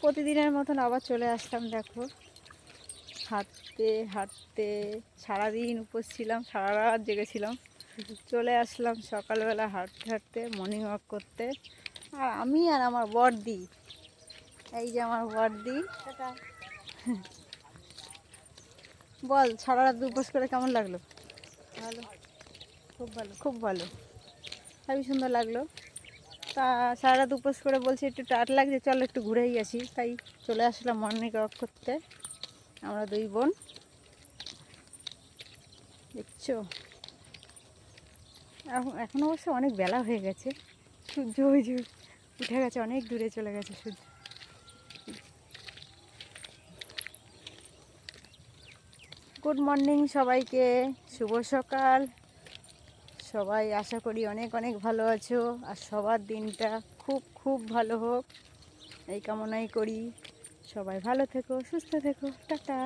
প্রতিদিনের মতন আবার চলে আসলাম। দেখো, হাঁটতে হাঁটতে সারাদিন উপোস ছিলাম, সারা রাত জেগেছিলাম, চলে আসলাম সকালবেলা হাঁটতে হাঁটতে মর্নিং ওয়াক করতে। আর আমি আর আমার বড়দি, এই যে আমার বড়দি, বল সারা রাত উপোস করে কেমন লাগলো? ভালো, খুব ভালো। খুব ভালো, খুবই সুন্দর লাগলো। তা সারা রাত উপোস করে বলছি একটু টায়ার্ড লাগছে, চলো একটু ঘুরেই আসি, তাই চলে আসলাম মর্নিং ওয়াক করতে। আমরা দুই বোন, দেখছো এখন অবশ্য অনেক বেলা হয়ে গেছে, সূর্য ওই যে উঠে গেছে, অনেক দূরে চলে গেছে সূর্য। গুড মর্নিং সবাইকে, শুভ সকাল। সবাই আশা করি অনেক অনেক ভালো আছো, আর সবার দিনটা খুব খুব ভালো হোক এই কামনাই করি। সবাই ভালো থেকো, সুস্থ থেকো, টাটা।